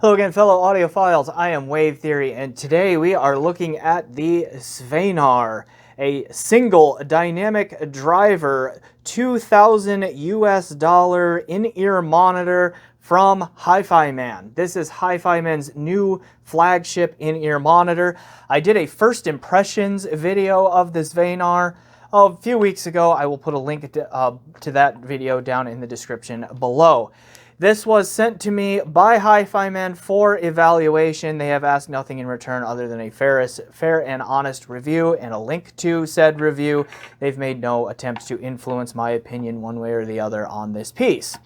Hello again, fellow audiophiles. I am Wave Theory, and today we are looking at the Svanar, a single dynamic driver, $2,000 in-ear monitor from HiFiMan. This is HiFiMan's new flagship in-ear monitor. I did a first impressions video of the Svanar a few weeks ago. I will put a link to that video down in the description below. This was sent to me by HiFiMan for evaluation. They have asked nothing in return other than a fair and honest review and a link to said review. They've made no attempt to influence my opinion one way or the other on this piece.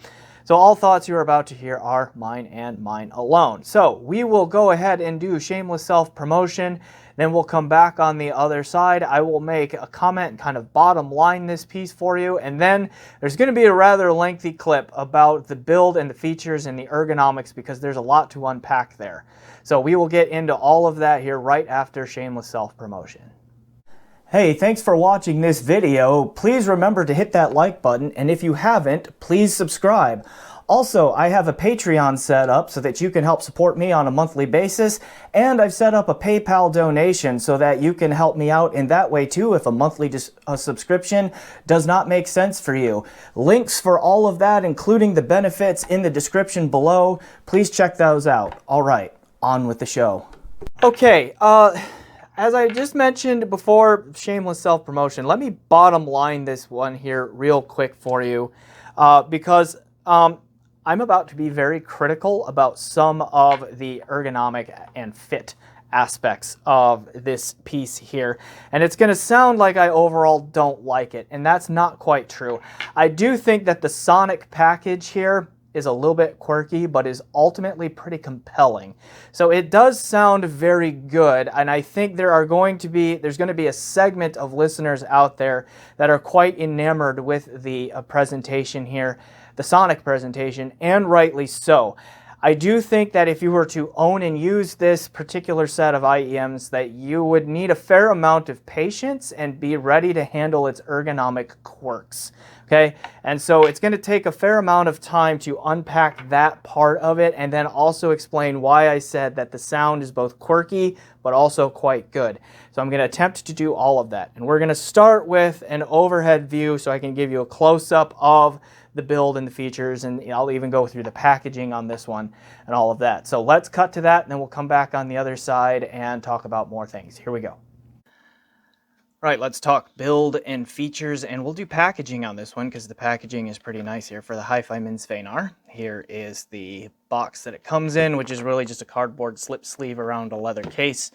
So all thoughts you are about to hear are mine and mine alone. So we will go ahead and do shameless self-promotion. Then we'll come back on the other side. I will make a comment and kind of bottom line this piece for you. And then there's going to be a rather lengthy clip about the build and the features and the ergonomics because there's a lot to unpack there. So we will get into all of that here right after shameless self-promotion. Hey, thanks for watching this video. Please remember to hit that like button, and if you haven't, please subscribe. Also, I have a Patreon set up so that you can help support me on a monthly basis, and I've set up a PayPal donation so that you can help me out in that way too if a monthly subscription does not make sense for you. Links for all of that, including the benefits, in the description below. Please check those out. All right, on with the show. Okay, as I just mentioned before, shameless self-promotion, let me bottom line this one here real quick for you because I'm about to be very critical about some of the ergonomic and fit aspects of this piece here. And it's going to sound like I overall don't like it, and that's not quite true. I do think that the sonic package here is a little bit quirky, but is ultimately pretty compelling. So it does sound very good, and I think there's going to be a segment of listeners out there that are quite enamored with the presentation here, the sonic presentation, and rightly so. I do think that if you were to own and use this particular set of IEMs, that you would need a fair amount of patience and be ready to handle its ergonomic quirks. Okay, and so it's going to take a fair amount of time to unpack that part of it and then also explain why I said that the sound is both quirky but also quite good. So I'm going to attempt to do all of that. And we're going to start with an overhead view so I can give you a close-up of the build and the features, and I'll even go through the packaging on this one and all of that. So let's cut to that, and then we'll come back on the other side and talk about more things. Here we go. Right, let's talk build and features, and we'll do packaging on this one because the packaging is pretty nice here for the HiFiMan Svanar. Here is the box that it comes in, which is really just a cardboard slip sleeve around a leather case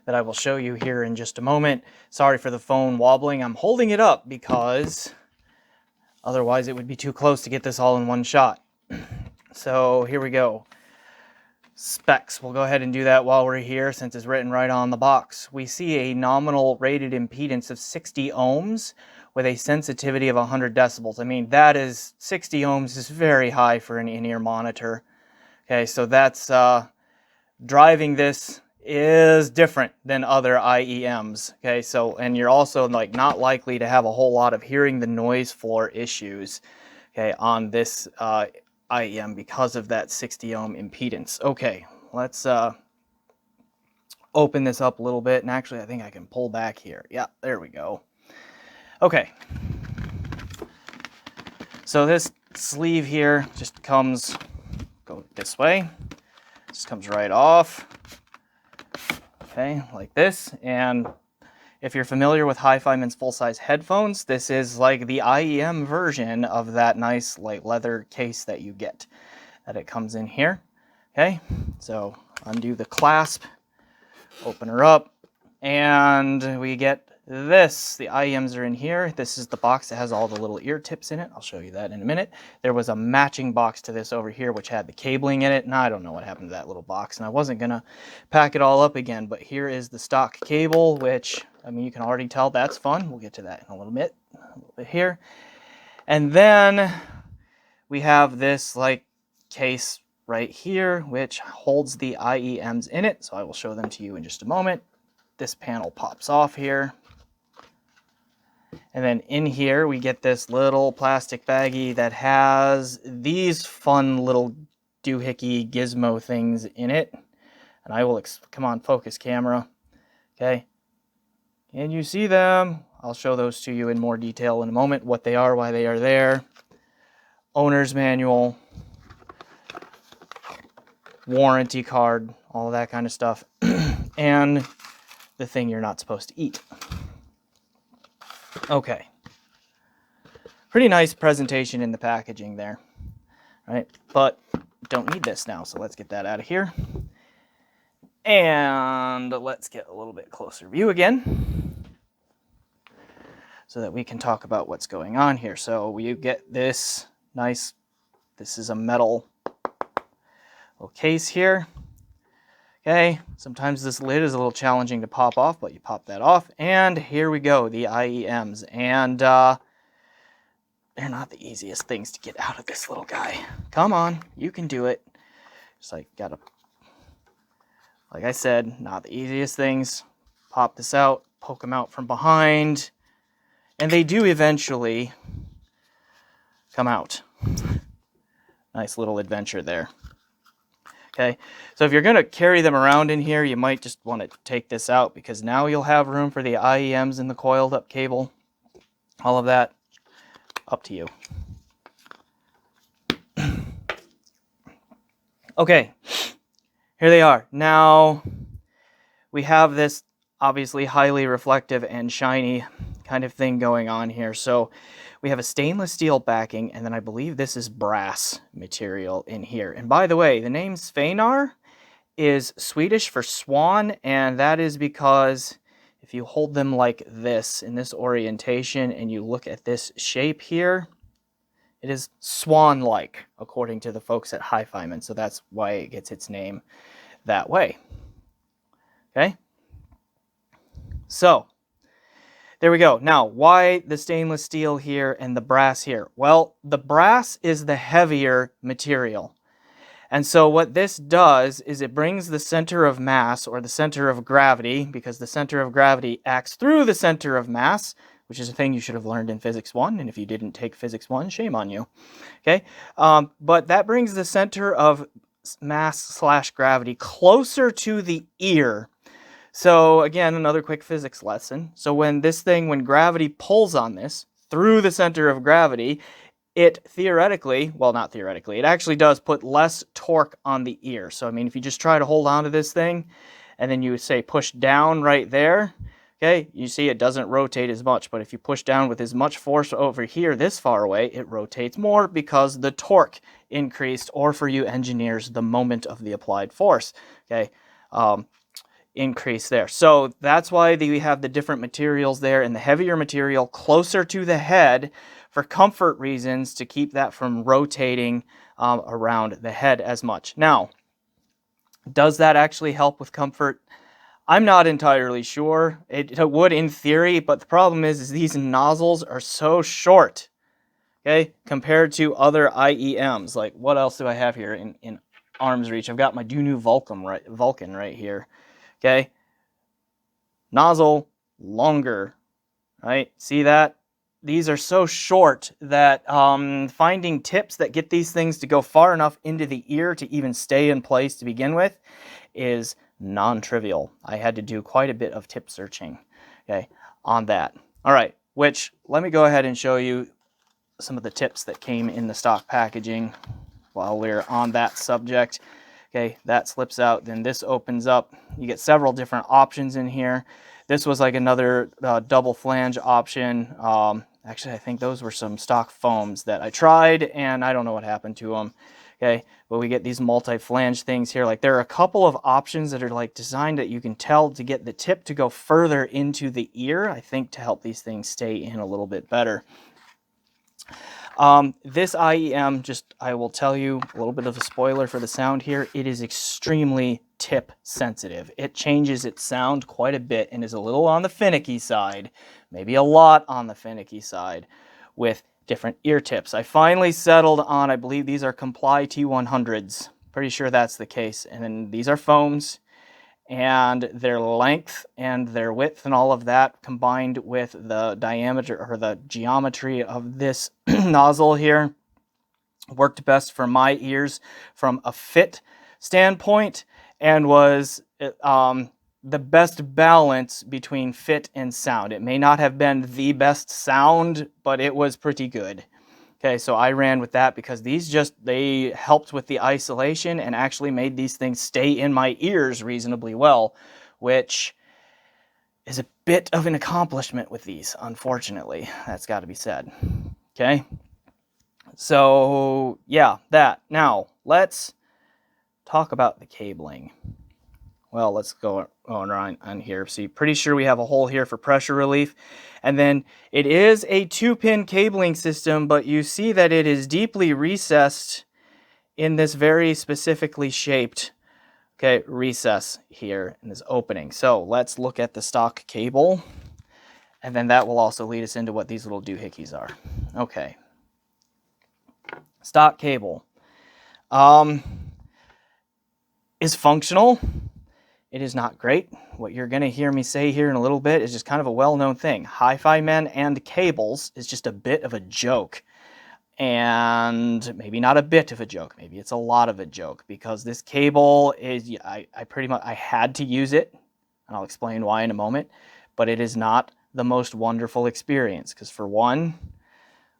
that I will show you here in just a moment. Sorry for the phone wobbling. I'm holding it up because otherwise it would be too close to get this all in one shot. So here we go. Specs. We'll go ahead and do that while we're here since it's written right on the box. We see a nominal rated impedance of 60 ohms with a sensitivity of 100 decibels. I mean, that is 60 ohms is very high for an in-ear monitor. Okay, so that's driving this is different than other IEMs. Okay, so and you're also like not likely to have a whole lot of hearing the noise floor issues, okay, on this IEM because of that 60 ohm impedance. Okay, let's open this up a little bit, and actually I think I can pull back here. Yeah, there we go. Okay, so this sleeve here just comes, go this way, just comes right off. Okay, like this. And if you're familiar with HiFiMan's full-size headphones, this is like the IEM version of that nice like leather case that you get, that it comes in here. Okay, so undo the clasp, open her up, and we get this. The IEMs are in here. This is the box that has all the little ear tips in it. I'll show you that in a minute. There was a matching box to this over here which had the cabling in it, and I don't know what happened to that little box, and I wasn't gonna pack it all up again, but here is the stock cable, which, I mean, you can already tell that's fun. We'll get to that in a little bit here. And then we have this like case right here which holds the IEMs in it, so I will show them to you in just a moment. This panel pops off here. And then in here we get this little plastic baggie that has these fun little doohickey gizmo things in it. And I will, come on, focus camera. Okay. Can you see them? I'll show those to you in more detail in a moment, what they are, why they are there. Owner's manual, warranty card, all of that kind of stuff. And the thing you're not supposed to eat. Okay. Pretty nice presentation in the packaging there, right? But don't need this now, so let's get that out of here. And let's get a little bit closer view again so that we can talk about what's going on here. So you get this nice, this is a metal little case here. Okay, sometimes this lid is a little challenging to pop off, but you pop that off. And here we go, the IEMs. And they're not the easiest things to get out of this little guy. Come on, you can do it. Just like, like I said, not the easiest things. Pop this out, poke them out from behind. And they do eventually come out. Nice little adventure there. Okay, so if you're going to carry them around in here, you might just want to take this out because now you'll have room for the IEMs and the coiled up cable. All of that, up to you. Okay, here they are. Now, we have this obviously highly reflective and shiny kind of thing going on here. So we have a stainless steel backing, and then I believe this is brass material in here. And by the way, the name Svanar is Swedish for swan, and that is because if you hold them like this in this orientation and you look at this shape here, it is swan-like, according to the folks at HiFiMan. So that's why it gets its name that way. Okay? So there we go. Now, why the stainless steel here and the brass here? Well, the brass is the heavier material. And so what this does is it brings the center of mass, or the center of gravity, because the center of gravity acts through the center of mass, which is a thing you should have learned in Physics 1, and if you didn't take Physics 1, shame on you. Okay, but that brings the center of mass/gravity closer to the ear. So again, another quick physics lesson. So when gravity pulls on this through the center of gravity, it theoretically, well, not theoretically, it actually does put less torque on the ear. So, I mean, if you just try to hold on to this thing and then you say push down right there, okay, you see it doesn't rotate as much. But if you push down with as much force over here this far away, it rotates more because the torque increased, or for you engineers, the moment of the applied force, okay, increase there. So that's why we have the different materials there, and the heavier material closer to the head for comfort reasons, to keep that from rotating around the head as much. Now, does that actually help with comfort? I'm not entirely sure. It would in theory, but the problem is these nozzles are so short, okay, compared to other IEMs. Like, what else do I have here in arm's reach? I've got my Dunu Vulcan right here. Okay, nozzle longer, right? See that? These are so short that finding tips that get these things to go far enough into the ear to even stay in place to begin with is non-trivial. I had to do quite a bit of tip searching, okay, on that. All right, which let me go ahead and show you some of the tips that came in the stock packaging while we're on that subject. Okay, that slips out, then this opens up. You get several different options in here. This was like another double flange option. Actually, I think those were some stock foams that I tried, and I don't know what happened to them. Okay, but we get these multi-flange things here. Like, there are a couple of options that are like designed that you can tell to get the tip to go further into the ear, I think, to help these things stay in a little bit better. This IEM, I will tell you a little bit of a spoiler for the sound here. It is extremely tip sensitive. It changes its sound quite a bit and is a little on the finicky side, maybe a lot on the finicky side with different ear tips. I finally settled on, I believe these are Comply T100s. Pretty sure that's the case. And then these are foams, and their length and their width and all of that combined with the diameter or the geometry of this nozzle here worked best for my ears from a fit standpoint, and was the best balance between fit and sound. It may not have been the best sound, but it was pretty good. Okay, so I ran with that because they helped with the isolation and actually made these things stay in my ears reasonably well, which is a bit of an accomplishment with these, unfortunately. That's got to be said. Okay, so yeah, that. Now, let's talk about the cabling. Well, let's go around on here. See, pretty sure we have a hole here for pressure relief. And then it is a 2-pin cabling system, but you see that it is deeply recessed in this very specifically shaped, okay, recess here in this opening. So let's look at the stock cable, and then that will also lead us into what these little doohickeys are. Okay. Stock cable is functional. It is not great. What you're going to hear me say here in a little bit is just kind of a well-known thing. HiFiMan and cables is just a bit of a joke. And maybe not a bit of a joke. Maybe it's a lot of a joke, because this cable is, I had to use it, and I'll explain why in a moment, but it is not the most wonderful experience, because for one,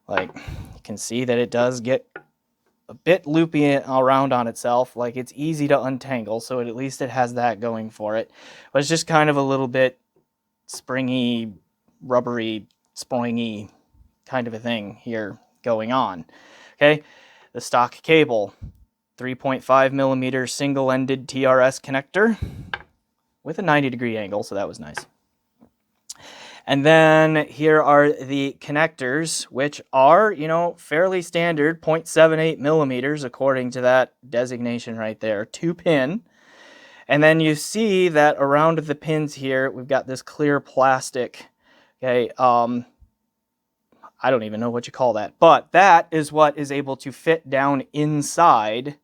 like, you can see that it does get a bit loopy around on itself. Like, it's easy to untangle, so at least it has that going for it. But it's just kind of a little bit springy, rubbery, springy kind of a thing here going on. Okay, the stock cable, 3.5 millimeter single-ended TRS connector with a 90-degree angle, so that was nice. And then here are the connectors, which are, you know, fairly standard, 0.78 millimeters, according to that designation right there, 2-pin. And then you see that around the pins here, we've got this clear plastic, okay, I don't even know what you call that, but that is what is able to fit down inside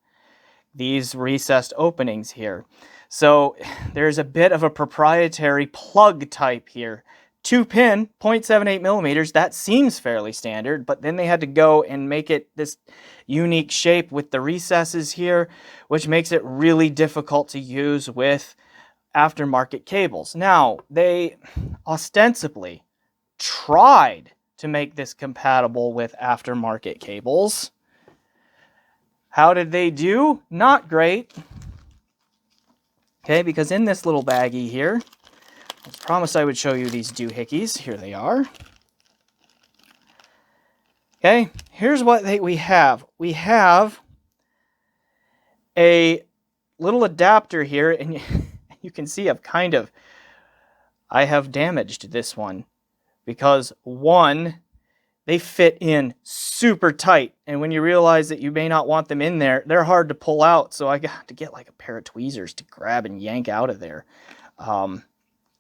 these recessed openings here. So there's a bit of a proprietary plug type here. 2-pin, 0.78 millimeters, that seems fairly standard, but then they had to go and make it this unique shape with the recesses here, which makes it really difficult to use with aftermarket cables. Now, they ostensibly tried to make this compatible with aftermarket cables. How did they do? Not great. Okay, because in this little baggie here, I promised I would show you these doohickeys. Here they are. Okay, here's what we have. We have a little adapter here, and you can see I have damaged this one, because one, they fit in super tight, and when you realize that you may not want them in there, they're hard to pull out, so I got to get like a pair of tweezers to grab and yank out of there.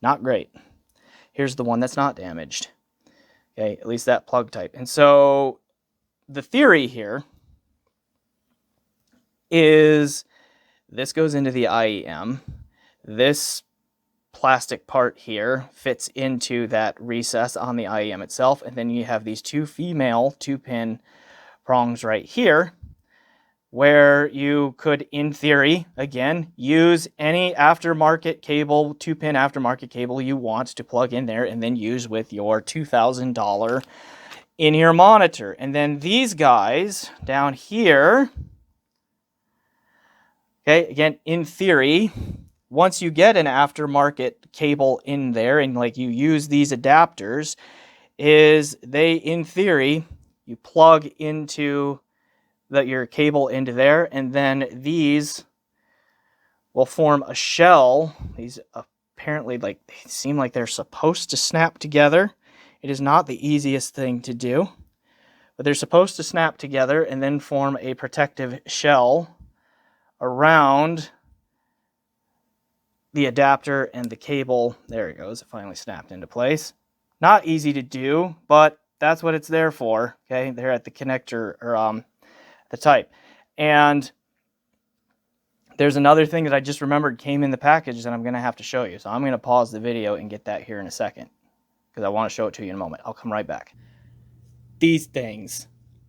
Not great. Here's the one that's not damaged. Okay, at least that plug type. And so the theory here is this goes into the IEM. This plastic part here fits into that recess on the IEM itself, and then you have these two female 2-pin prongs right here, where you could, in theory, again, use any aftermarket cable, 2-pin aftermarket cable you want to plug in there, and then use with your $2,000 in-ear monitor. And then these guys down here, okay, again, in theory, once you get an aftermarket cable in there and like you use these adapters, in theory, you plug into your cable into there, and then these will form a shell. These apparently, like, they seem like they're supposed to snap together. It is not the easiest thing to do, but they're supposed to snap together and then form a protective shell around the adapter and the cable. There it goes. It finally snapped into place. Not easy to do, but that's what it's there for. Okay, they're at the connector, or the type. And there's another thing that I just remembered came in the package that I'm going to have to show you. So I'm going to pause the video and get that here in a second, because I want to show it to you in a moment. I'll come right back. These things.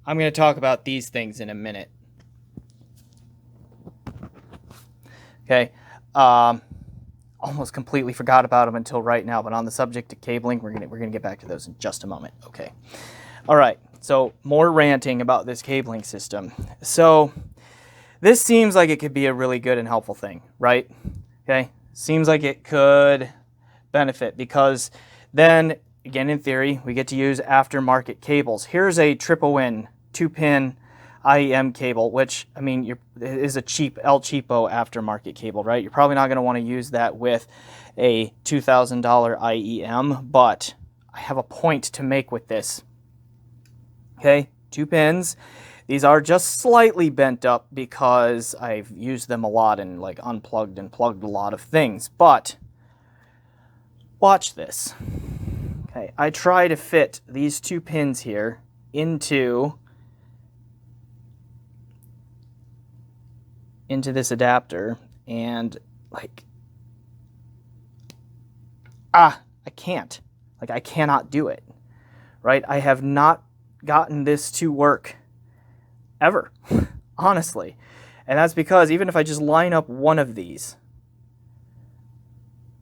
I'm going to talk about these things in a minute. Okay. Almost completely forgot about them until right now, but on the subject of cabling, we're gonna get back to those in just a moment. Okay. All right. So more ranting about this cabling system. So this seems like it could be a really good and helpful thing, right? Okay. Seems like it could benefit because then, again, in theory, we get to use aftermarket cables. Here's a triple win 2-pin IEM cable, which, I mean, is a cheap El Cheapo aftermarket cable, right? You're probably not going to want to use that with a $2,000 IEM, but I have a point to make with this. Okay, 2 pins. These are just slightly bent up because I've used them a lot and like unplugged and plugged a lot of things, but watch this. Okay, I try to fit these 2 pins here into this adapter, and like, I can't. Like, I cannot do it, right? I have not gotten this to work ever, honestly. And that's because even if I just line up one of these,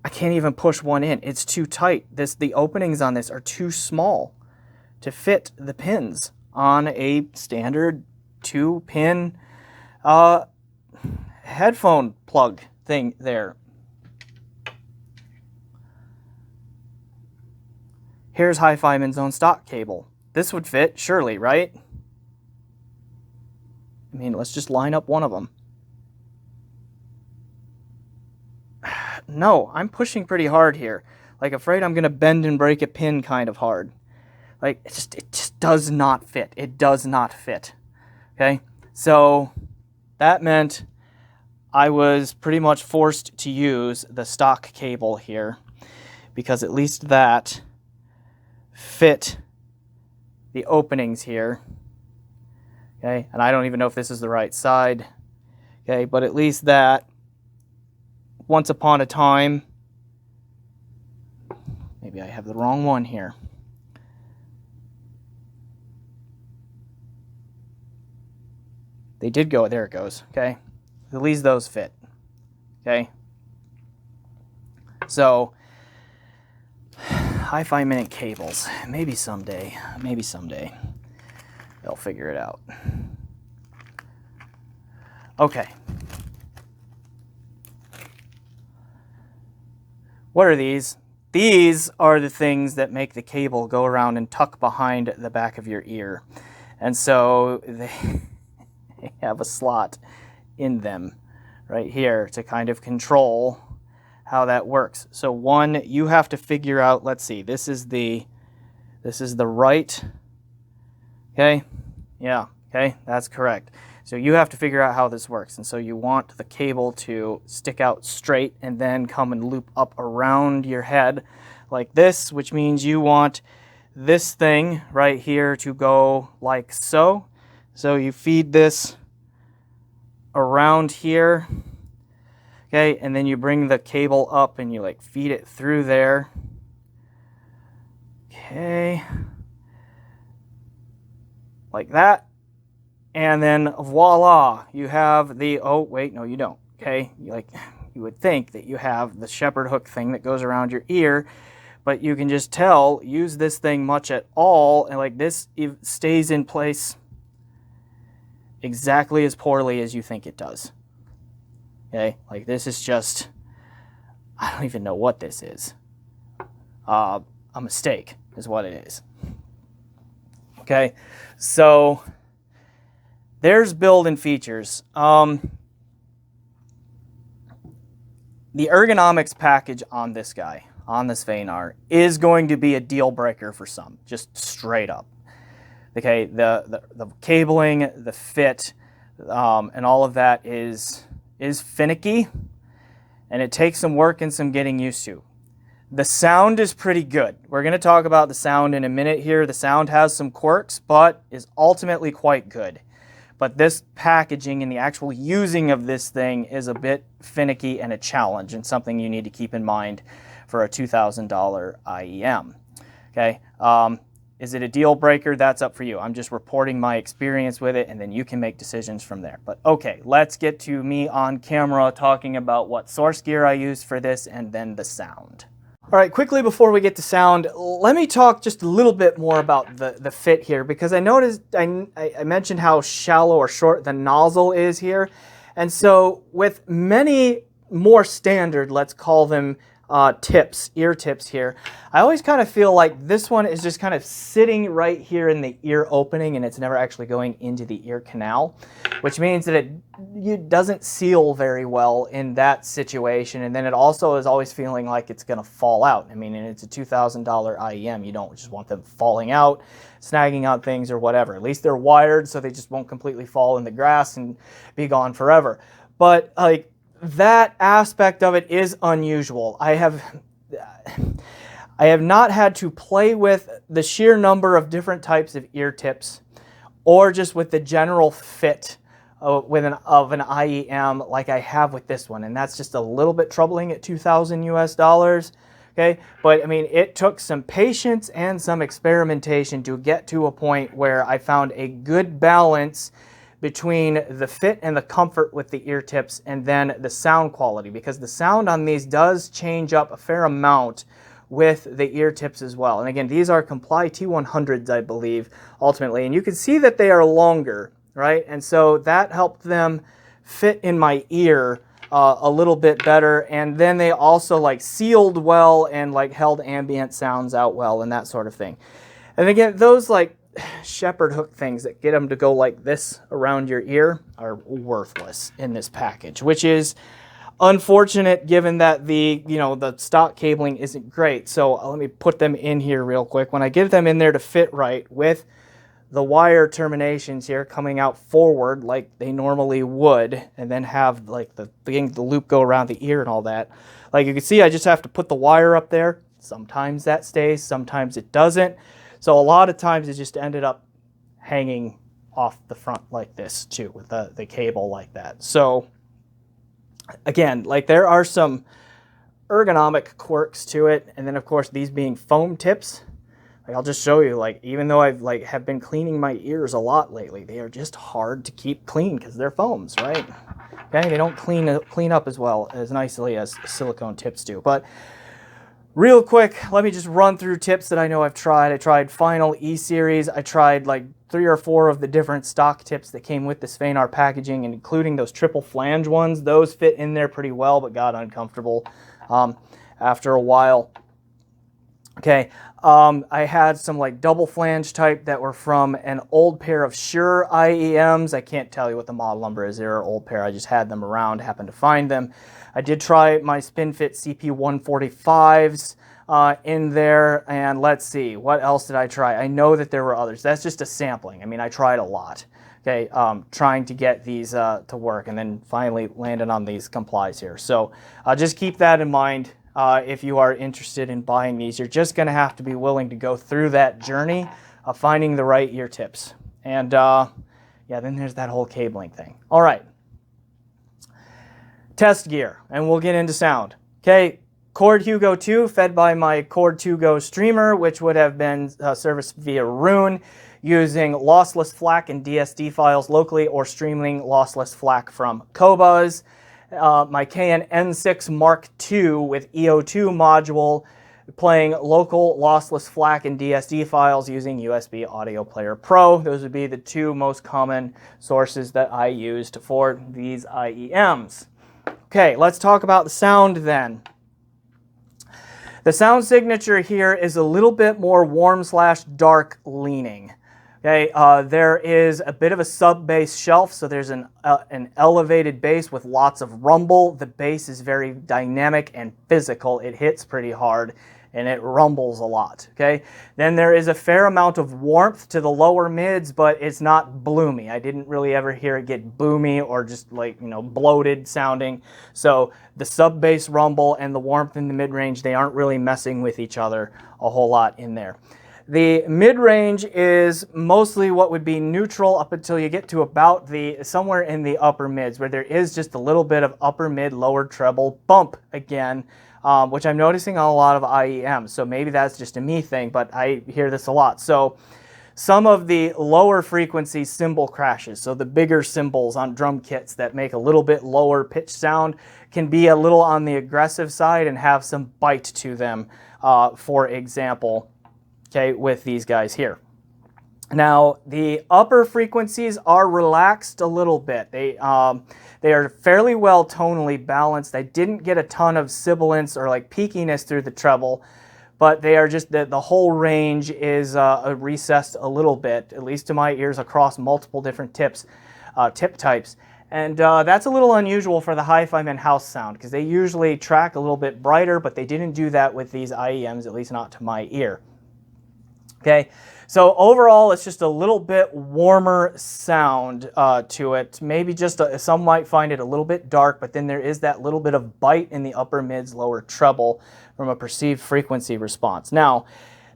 I can't even push one in. It's too tight. The openings on this are too small to fit the pins on a standard 2-pin headphone plug thing there. Here's HiFiMan's own stock cable. This would fit, surely, right? I mean, let's just line up one of them. No, I'm pushing pretty hard here. Like, afraid I'm going to bend and break a pin kind of hard. Like, it just does not fit. It does not fit. Okay? So, that meant I was pretty much forced to use the stock cable here, because at least that fit the openings here. Okay, and I don't even know if this is the right side. Okay, but at least that, once upon a time, maybe I have the wrong one here. They did go, there it goes, okay? At least those fit, okay? So, HiFiMan and cables, maybe someday they'll figure it out. Okay. What are these? These are the things that make the cable go around and tuck behind the back of your ear. And so they have a slot in them right here to kind of control how that works. So one, you have to figure out, let's see, this is the right, okay? Yeah, okay, that's correct. So you have to figure out how this works. And so you want the cable to stick out straight and then come and loop up around your head like this, which means you want this thing right here to go like so. So you feed this around here, okay, and then you bring the cable up and you like feed it through there. Okay, like that. And then voila, you have the, oh wait, no you don't, okay? You would think that you have the shepherd hook thing that goes around your ear, but you can just tell, use this thing much at all, and like this, it stays in place exactly as poorly as you think it does. Okay, like this is just, I don't even know what this is. A mistake is what it is. Okay, so there's build and features. The ergonomics package on this guy, on this Svanar, is going to be a deal breaker for some, just straight up. Okay, the cabling, the fit, and all of that is finicky, and it takes some work and some getting used to. The sound is pretty good. We're going to talk about the sound in a minute here. The sound has some quirks, but is ultimately quite good. But this packaging and the actual using of this thing is a bit finicky and a challenge, and something you need to keep in mind for a $2,000 IEM. Okay, Is it a deal breaker? That's up for you. I'm just reporting my experience with it, and then you can make decisions from there. But okay, let's get to me on camera talking about what source gear I use for this and then the sound. All right, quickly before we get to sound, let me talk just a little bit more about the fit here, because I noticed I mentioned how shallow or short the nozzle is here. And so with many more standard, let's call them tips, ear tips here, I always kind of feel like this one is just kind of sitting right here in the ear opening, and it's never actually going into the ear canal, which means that it doesn't seal very well in that situation. And then it also is always feeling like it's going to fall out. I mean, and it's a $2,000 IEM. You don't just want them falling out, snagging on things or whatever. At least they're wired so they just won't completely fall in the grass and be gone forever. But like, that aspect of it is unusual. I have not had to play with the sheer number of different types of ear tips, or just with the general fit of an IEM like I have with this one, and that's just a little bit troubling at $2,000 US. Okay, but I mean, it took some patience and some experimentation to get to a point where I found a good balance between the fit and the comfort with the ear tips, and then the sound quality, because the sound on these does change up a fair amount with the ear tips as well. And again, these are Comply T100s, I believe, ultimately, and you can see that they are longer, right? And so that helped them fit in my ear a little bit better, and then they also like sealed well and like held ambient sounds out well and that sort of thing. And again, those like shepherd hook things that get them to go like this around your ear are worthless in this package, which is unfortunate given that the stock cabling isn't great. So let me put them in here real quick. When I get them in there to fit right with the wire terminations here coming out forward like they normally would, and then have like the loop go around the ear and all that, like you can see, I just have to put the wire up there. Sometimes that stays, sometimes it doesn't. So a lot of times it just ended up hanging off the front like this too, with the cable like that. So again, like there are some ergonomic quirks to it. And then of course, these being foam tips, like I'll just show you, like even though I've have been cleaning my ears a lot lately, they are just hard to keep clean because they're foams, right? Okay, they don't clean up as well, as nicely as silicone tips do. But real quick, let me just run through tips that I know I've tried. I tried Final E-Series. I tried like 3 or 4 of the different stock tips that came with the Svanar packaging, and including those triple flange ones. Those fit in there pretty well, but got uncomfortable after a while. Okay, I had some like double flange type that were from an old pair of Shure IEMs. I can't tell you what the model number is. They're an old pair. I just had them around, happened to find them. I did try my SpinFit CP145s in there, and let's see, what else did I try? I know that there were others. That's just a sampling. I mean, I tried a lot, okay, trying to get these to work, and then finally landed on these Complies here. So just keep that in mind if you are interested in buying these. You're just going to have to be willing to go through that journey of finding the right ear tips. And yeah, then there's that whole cabling thing. All right. Test gear, and we'll get into sound. Okay, Cord Hugo 2, fed by my Cord 2 Go streamer, which would have been serviced via Rune, using lossless FLAC and DSD files locally, or streaming lossless FLAC from Qobuz. My Canon N6 Mark II with EO2 module, playing local lossless FLAC and DSD files using USB Audio Player Pro. Those would be the 2 most common sources that I used for these IEMs. Okay, let's talk about the sound then. The sound signature here is a little bit more warm/dark leaning. Okay, there is a bit of a sub-bass shelf, so there's an elevated bass with lots of rumble. The bass is very dynamic and physical. It hits pretty hard and it rumbles a lot, okay? Then there is a fair amount of warmth to the lower mids, but it's not bloomy. I didn't really ever hear it get boomy or just like, bloated sounding. So the sub-bass rumble and the warmth in the mid-range, they aren't really messing with each other a whole lot in there. The mid-range is mostly what would be neutral up until you get to about somewhere in the upper mids, where there is just a little bit of upper mid, lower treble bump again, which I'm noticing on a lot of IEMs. So maybe that's just a me thing, but I hear this a lot. So some of the lower frequency cymbal crashes, so the bigger cymbals on drum kits that make a little bit lower pitch sound, can be a little on the aggressive side and have some bite to them, for example, okay, with these guys here. Now, the upper frequencies are relaxed a little bit. They are fairly well tonally balanced. I didn't get a ton of sibilance or like peakiness through the treble, but they are just, the whole range is recessed a little bit, at least to my ears, across multiple different tip types. And that's a little unusual for the HiFiMan house sound, because they usually track a little bit brighter, but they didn't do that with these IEMs, at least not to my ear. Okay, so overall, it's just a little bit warmer sound to it. Maybe just some might find it a little bit dark, but then there is that little bit of bite in the upper mids, lower treble from a perceived frequency response. Now,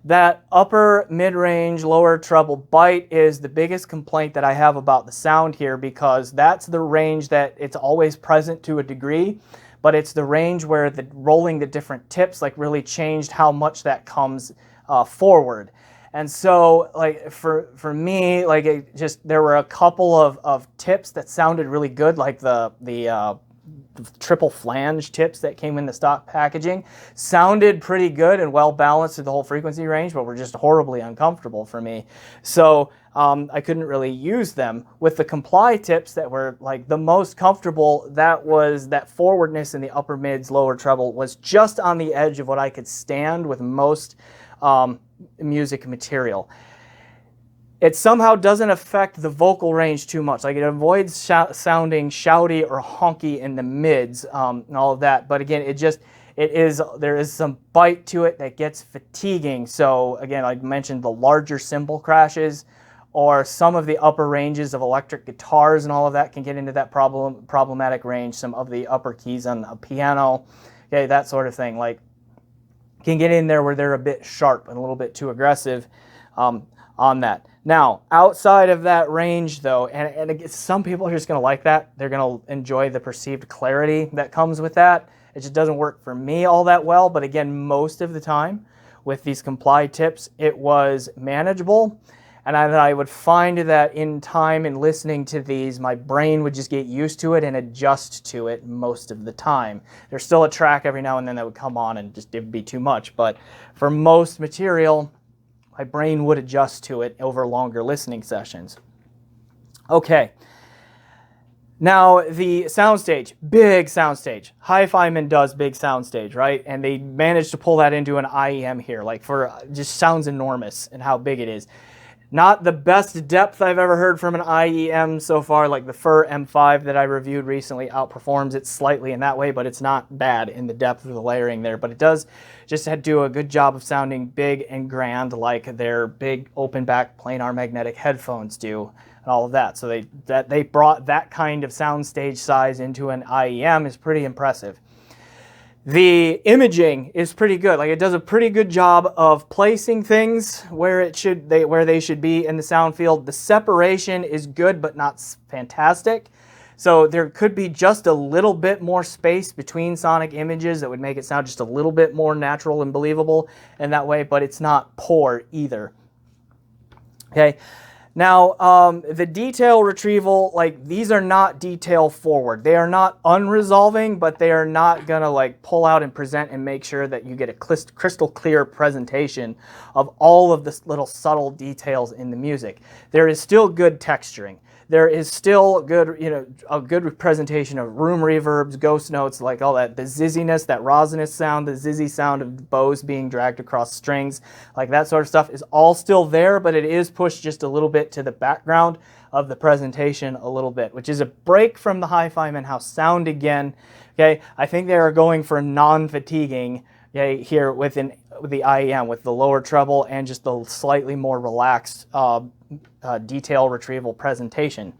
that upper mid-range, lower treble bite is the biggest complaint that I have about the sound here, because that's the range that it's always present to a degree, but it's the range where rolling the different tips like really changed how much that comes forward. And so, like, for me, like, there were a couple of tips that sounded really good, like the triple flange tips that came in the stock packaging sounded pretty good and well balanced through the whole frequency range, but were just horribly uncomfortable for me. So I couldn't really use them. With the comply tips that were like the most comfortable, that forwardness in the upper mids, lower treble was just on the edge of what I could stand with most music material. It somehow doesn't affect the vocal range too much. Like, it avoids sounding shouty or honky in the mids and all of that. But again, there is some bite to it that gets fatiguing. So again, like I mentioned, the larger cymbal crashes or some of the upper ranges of electric guitars and all of that can get into that problematic range. Some of the upper keys on a piano, okay, that sort of thing, like, can get in there where they're a bit sharp and a little bit too aggressive on that. Now, outside of that range, though, and again, some people are just going to like that. They're going to enjoy the perceived clarity that comes with that. It just doesn't work for me all that well. But again, most of the time with these comply tips, it was manageable. And I would find that in time in listening to these, my brain would just get used to it and adjust to it most of the time. There's still a track every now and then that would come on and just it'd be too much. But for most material, my brain would adjust to it over longer listening sessions. Okay. Now, the soundstage, big soundstage. HiFiMan does big soundstage, right? And they managed to pull that into an IEM here. Like, just sounds enormous and how big it is. Not the best depth I've ever heard from an IEM so far. Like the Fir M5 that I reviewed recently outperforms it slightly in that way, but it's not bad in the depth of the layering there. But it does just do a good job of sounding big and grand like their big open back planar magnetic headphones do and all of that. So they brought that kind of soundstage size into an IEM is pretty impressive. The imaging is pretty good. Like, it does a pretty good job of placing things where they should be in the sound field. The separation is good, but not fantastic. So there could be just a little bit more space between sonic images that would make it sound just a little bit more natural and believable in that way, but it's not poor either. Okay. Now, the detail retrieval, like, these are not detail forward. They are not unresolving, but they are not gonna like pull out and present and make sure that you get a crystal clear presentation of all of the little subtle details in the music. There is still good texturing. There is still good, a good presentation of room reverbs, ghost notes, like all that, the zizziness, that rosinous sound, the zizzy sound of bows being dragged across strings, like that sort of stuff is all still there, but it is pushed just a little bit to the background of the presentation a little bit, which is a break from the HiFiMan house sound again. Okay, I think they are going for non-fatiguing, okay, here with the IEM, with the lower treble and just the slightly more relaxed detail retrieval presentation,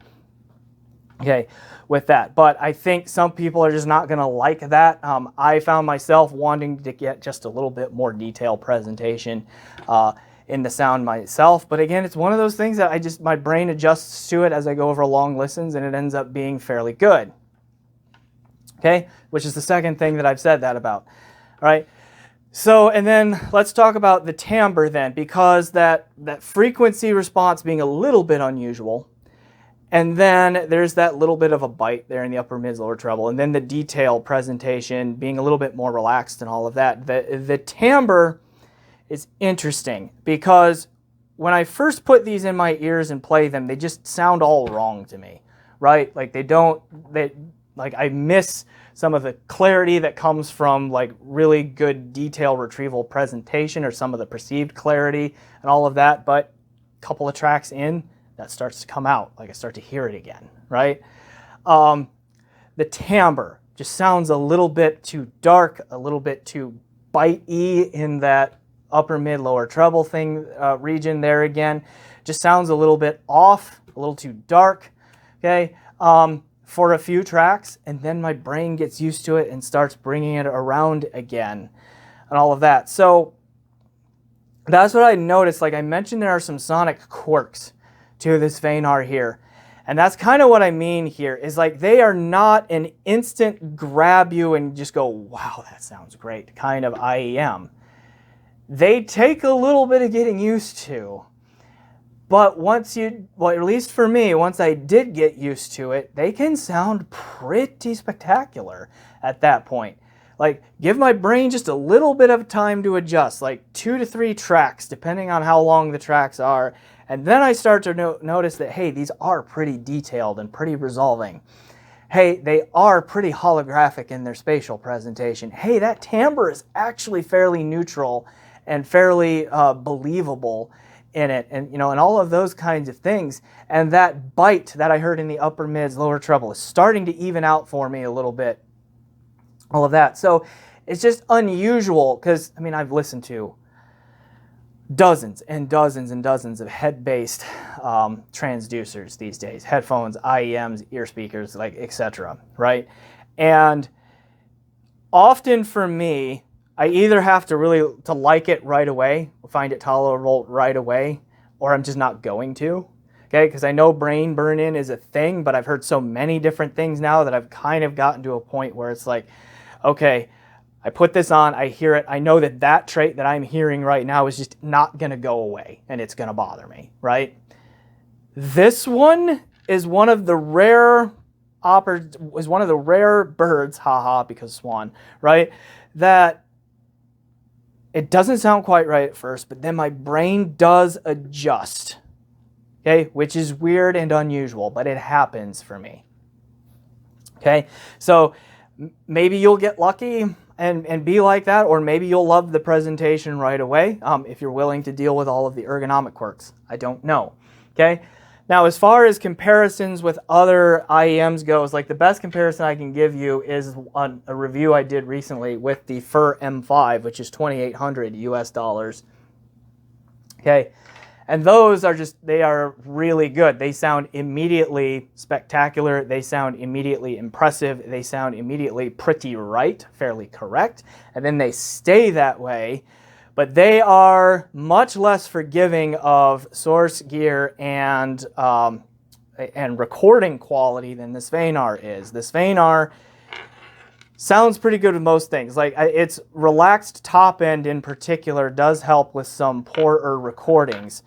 okay, with that. But I think some people are just not going to like that. I found myself wanting to get just a little bit more detailed presentation in the sound myself. But again, it's one of those things that my brain adjusts to it as I go over long listens, and it ends up being fairly good. Okay, which is the second thing that I've said that about. All right. So, and then let's talk about the timbre then, because that frequency response being a little bit unusual, and then there's that little bit of a bite there in the upper mids, lower treble, and then the detail presentation being a little bit more relaxed and all of that. The timbre is interesting because when I first put these in my ears and play them, they just sound all wrong to me, right? Like I miss some of the clarity that comes from like really good detail retrieval presentation, or some of the perceived clarity and all of that. But a couple of tracks in, that starts to come out. Like I start to hear it again, right? The timbre just sounds a little bit too dark, a little bit too bitey in that upper mid, lower treble thing region there again. Just sounds a little bit off, a little too dark, okay? For a few tracks, and then my brain gets used to it and starts bringing it around again and all of that. So that's what I noticed. Like I mentioned, there are some sonic quirks to this Svanar here. And that's kind of what I mean here, is like they are not an instant grab you and just go, wow, that sounds great kind of IEM. They take a little bit of getting used to. But once well, at least for me, once I did get used to it, they can sound pretty spectacular at that point. Like, give my brain just a little bit of time to adjust, like 2 to 3 tracks, depending on how long the tracks are. And then I start to notice that, hey, these are pretty detailed and pretty resolving. Hey, they are pretty holographic in their spatial presentation. Hey, that timbre is actually fairly neutral and fairly believable in it, and and all of those kinds of things. And that bite that I heard in the upper mids, lower treble is starting to even out for me a little bit. All of that. So it's just unusual because, I mean, I've listened to dozens and dozens and dozens of head-based transducers these days, headphones, IEMs, ear speakers, like etc. Right? And often for me, I either have to really like it right away, find it tolerable right away, or I'm just not going to, okay? Because I know brain burn-in is a thing, but I've heard so many different things now that I've kind of gotten to a point where it's like, okay, I put this on, I hear it, I know that trait that I'm hearing right now is just not going to go away, and it's going to bother me, right? This one is one of the rare birds, haha, because swan, right? That it doesn't sound quite right at first, but then my brain does adjust, okay? Which is weird and unusual, but it happens for me, okay? So maybe you'll get lucky and be like that, or maybe you'll love the presentation right away if you're willing to deal with all of the ergonomic quirks. I don't know, okay? Now, as far as comparisons with other IEMs goes, like the best comparison I can give you is on a review I did recently with the Fir M5, which is $2,800 US. Okay, and those are they are really good. They sound immediately spectacular. They sound immediately impressive. They sound immediately pretty right, fairly correct, and then they stay that way. But they are much less forgiving of source gear and recording quality than the Svanar is. The Svanar sounds pretty good with most things. Like its relaxed top end in particular does help with some poorer recordings.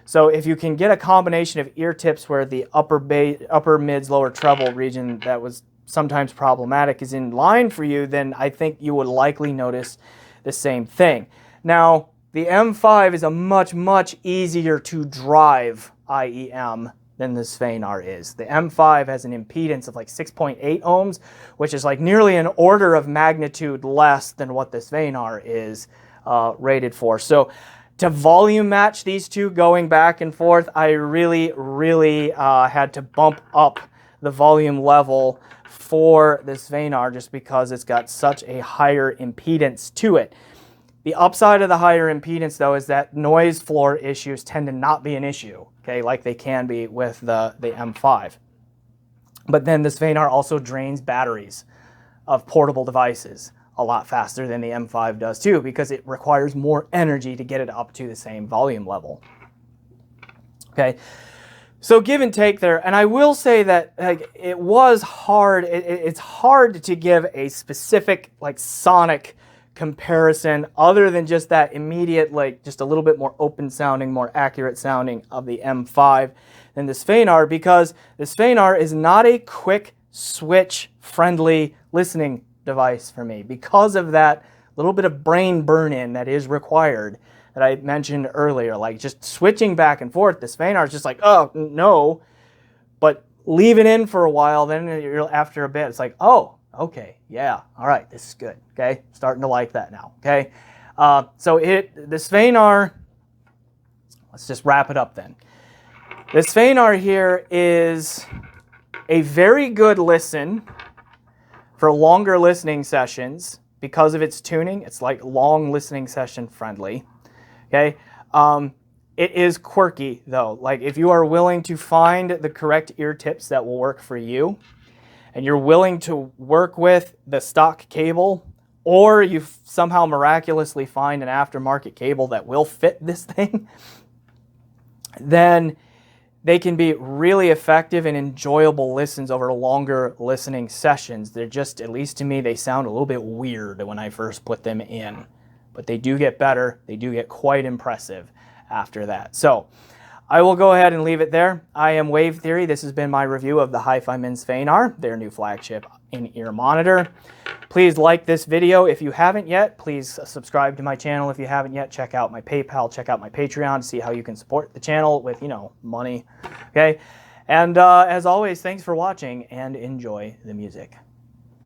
So if you can get a combination of ear tips where the upper mids, lower treble region that was sometimes problematic is in line for you, then I think you would likely notice the same thing. Now, the M5 is a much, much easier to drive IEM than the Svanar is. The M5 has an impedance of like 6.8 ohms, which is like nearly an order of magnitude less than what the Svanar is rated for. So to volume match these two going back and forth, I really, really had to bump up the volume level for the Svanar just because it's got such a higher impedance to it. The upside of the higher impedance, though, is that noise floor issues tend to not be an issue, okay, like they can be with the M5. But then the Svanar also drains batteries of portable devices a lot faster than the M5 does too, because it requires more energy to get it up to the same volume level. Okay, so give and take there. And I will say that like, it was hard. It's hard to give a specific like sonic comparison other than just that immediate, like just a little bit more open sounding, more accurate sounding of the M5 than the Svanar, because the Svanar is not a quick switch friendly listening device for me because of that little bit of brain burn-in that is required that I mentioned earlier. Like just switching back and forth, the Svanar is just like, oh no, but leave it in for a while, then after a bit it's like, oh, okay, yeah, all right, this is good, okay? Starting to like that now, okay? So the Svanar, let's just wrap it up then. The Svanar here is a very good listen for longer listening sessions because of its tuning. It's like long listening session friendly, okay? It is quirky though. Like if you are willing to find the correct ear tips that will work for you, and you're willing to work with the stock cable, or you somehow miraculously find an aftermarket cable that will fit this thing, then they can be really effective and enjoyable listens over longer listening sessions. They're just, at least to me, they sound a little bit weird when I first put them in, but they do get better. They do get quite impressive after that. So I will go ahead and leave it there. I am Wave Theory. This has been my review of the HiFiMan Svanar, their new flagship in-ear monitor. Please like this video if you haven't yet. Please subscribe to my channel if you haven't yet. Check out my PayPal, check out my Patreon to see how you can support the channel with, money. Okay? And as always, thanks for watching and enjoy the music.